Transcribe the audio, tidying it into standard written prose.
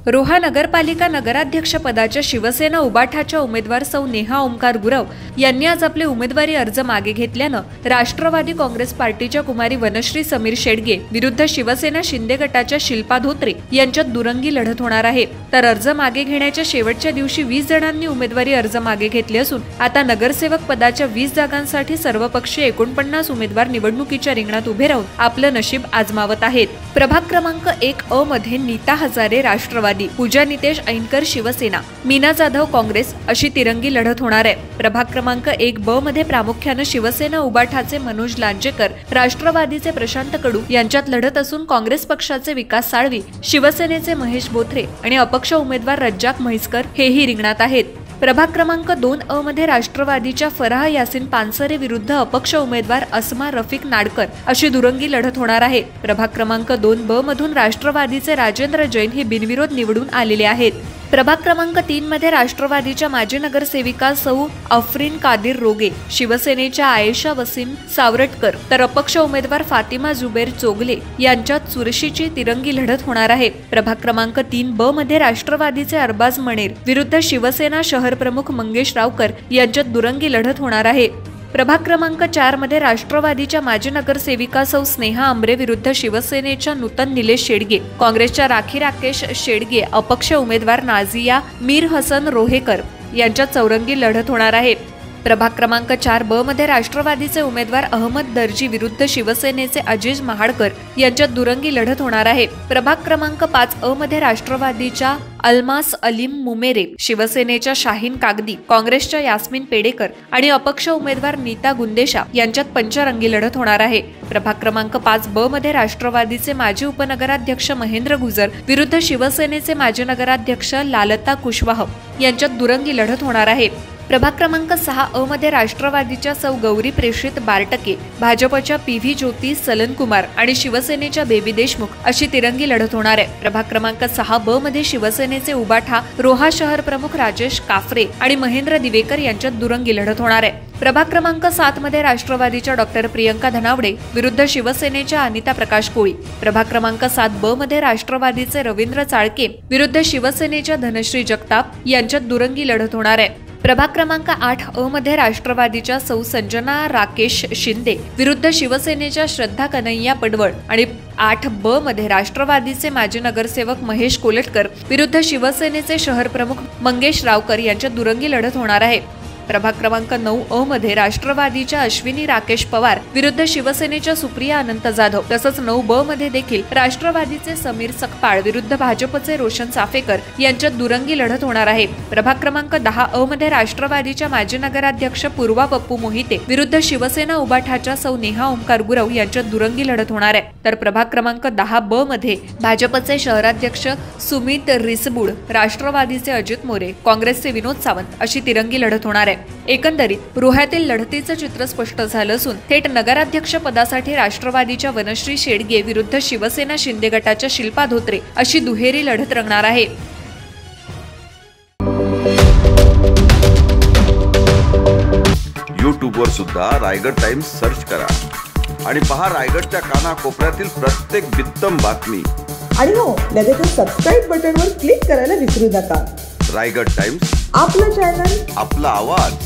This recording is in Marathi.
रोहा नगरपालिका नगराध्यक्ष पदाच्या शिवसेना उबाठाच्या उमेदवार सौ नेहा ओमकार गुरव यांनी आज आपले उमेदवारी अर्ज मागे घेतल्यानं राष्ट्रवादी काँग्रेस पार्टीच्या कुमारी वनश्री समीर शेडगे विरुद्ध शिवसेना शिंदे गटाच्या शिल्पा धोत्रे यांच्यात दुरंगी लढत होणार आहे। तर अर्ज मागे घेण्याच्या शेवटच्या दिवशी 20 जणांनी उमेदवारी अर्ज मागे घेतले असून आता नगरसेवक पदाच्या 20 जागांसाठी सर्वपक्षीय 49 उमेदवार निवडणुकीच्या रिंगणात उभे राहून आपलं नशीब आजमावत आहेत। प्रभाग क्रमांक 1 अ मध्ये नीता हजारे राष्ट्रवादी, पूजा नितेश ऐनकर शिवसेना, मीना जाधव काँग्रेस अशी तिरंगी लढत होणार आहे। प्रभाग क्रमांक 1 ब मध्ये प्रामुख्याने शिवसेना उबाठाचे मनोज लांजेकर, राष्ट्रवादीचे प्रशांत कडू यांच्यात लढत असून काँग्रेस पक्षाचे विकास साळवी, शिवसेनेचे महेश बोथरे आणि अपक्ष उमेदवार रज्जाक म्हैसकर हेही रिंगणात आहेत। प्रभाग क्रमांक 2 अ मध्ये राष्ट्रवादीच्या फराह यासिन पानसरे विरुद्ध अपक्ष उमेदवार अस्मा रफिक नाडकर अशी दुरंगी लढत होणार आहे। प्रभाग क्रमांक 2 ब मधून राष्ट्रवादीचे राजेंद्र जैन हे बिनविरोध निवडून आलेले आहेत। प्रभाग क्रमांक 3 मध्ये राष्ट्रवादीच्या माजी नगरसेविका सौ अफरीन कादिर रोगे, शिवसेनेच्या आयेशा वसीम सावरटकर तर अपक्ष उमेदवार फातिमा जुबेर चोगले यांच्यात चुरशीची तिरंगी लढत होणार आहे। प्रभाग क्रमांक 3 ब मध्ये राष्ट्रवादीचे अरबाज मणेर विरुद्ध शिवसेना शहर प्रमुख मंगेश रावकर यांच्यात दुरंगी लढत होणार आहे। प्रभाग क्रमांक 4 मध्ये राष्ट्रवादीच्या माजी नगरसेविका सौ स्नेहा आंबरे विरुद्ध शिवसेनेच्या नूतन निलेश शेडगे, काँग्रेसच्या राखी राकेश शेडगे, अपक्ष उमेदवार नाझिया मीर हसन रोहेकर यांच्यात चौरंगी लढत होणार आहे। प्रभाग क्रमांक 4 ब मध्ये राष्ट्रवादीचे उमेदवार अहमद दर्जी विरुद्ध शिवसेनेचे अजीज महाडकर यांच्यात दुरंगी लढत होणार आहे। प्रभाग क्रमांक 5 अ मध्ये राष्ट्रवादीच्या अल्मास अलीम मुमेरे, शिवसेनेच्या शाहीन कागदी, काँग्रेसच्या यास्मिन पेडेकर आणि अपक्ष उमेदवार नीता गुंदेशा यांच्यात पंचरंगी लढत होणार आहे। प्रभाग क्रमांक 5 ब मध्ये राष्ट्रवादीचे माजी उपनगराध्यक्ष महेंद्र गुजर विरुद्ध शिवसेनेचे माजी नगराध्यक्ष लालता कुशवाह यांच्यात दुरंगी लढत होणार आहे। प्रभाग क्रमांक 6 अ मध्ये राष्ट्रवादीच्या सौ गौरी प्रेषित बारटके, भाजपच्या पीव्ही ज्योती सलनकुमार आणि शिवसेनेच्या बेबी देशमुख अशी तिरंगी लढत होणार आहे। प्रभाग क्रमांक 6 ब मध्ये शिवसेनेचे उबाठा रोहा शहर प्रमुख राजेश काफरे आणि महेंद्र दिवेकर यांच्यात दुरंगी लढत होणार आहे। प्रभाग क्रमांक 7 मध्ये राष्ट्रवादीच्या डॉक्टर प्रियंका धनावडे विरुद्ध शिवसेनेच्या अनिता प्रकाश कोळी, प्रभाग क्रमांक 7 ब मध्ये राष्ट्रवादीचे रवींद्र चाळके विरुद्ध शिवसेनेच्या धनश्री जगताप यांच्यात दुरंगी लढत होणार आहे। प्रभाग क्रमांक 8 अ मध्ये राष्ट्रवादीच्या सौ संजना राकेश शिंदे विरुद्ध शिवसेनेच्या श्रद्धा कन्हैया पडवळ आणि 8 ब मध्ये राष्ट्रवादीचे माजी नगरसेवक महेश कोलटकर विरुद्ध शिवसेनेचे शहर प्रमुख मंगेश रावकर यांच्यात दुरंगी लढत होणार आहे। प्रभाग क्रमांक 9 अ मध्ये राष्ट्रवादीच्या अश्विनी राकेश पवार विरुद्ध शिवसेनेच्या सुप्रिया अनंत जाधव तसंच 9 ब मध्ये देखील राष्ट्रवादीचे समीर सकपाळ विरुद्ध भाजपचे रोशन चाफेकर यांच्यात दुरंगी लढत होणार आहे। प्रभाग क्रमांक 10 अ मध्ये राष्ट्रवादीच्या माजी नगराध्यक्ष पूर्वा पप्पू मोहिते विरुद्ध शिवसेना उबाठाच्या सौ नेहा ओमकार गुरव यांच्यात दुरंगी लढत होणार आहे। तर प्रभाग क्रमांक 10 ब मध्ये भाजपचे शहराध्यक्ष सुमित रिसबुड, राष्ट्रवादीचे अजित मोरे, काँग्रेसचे विनोद सावंत अशी तिरंगी लढत होणार आहे। एकंदरीत रोह्यातील लढतीचं चित्र स्पष्ट झालं असून थेट नगराध्यक्ष पदासाठी राष्ट्रवादीच्या वनश्री शेडगे विरुद्ध शिवसेना शिंदे गटाच्या शिल्पा धोत्रे अशी दुहेरी लढत रंगणार आहे। YouTube वर सुद्धा रायगड टाइम्स सर्च करा आणि पहा रायगडच्या कानाकोपऱ्यातील प्रत्येक बित्तम बातमी। आणि हो, लगेच सबस्क्राइब बटनवर क्लिक करायला विसरू नका। रायगड टाइम्स, आपलं चॅनल, आपला आवाज।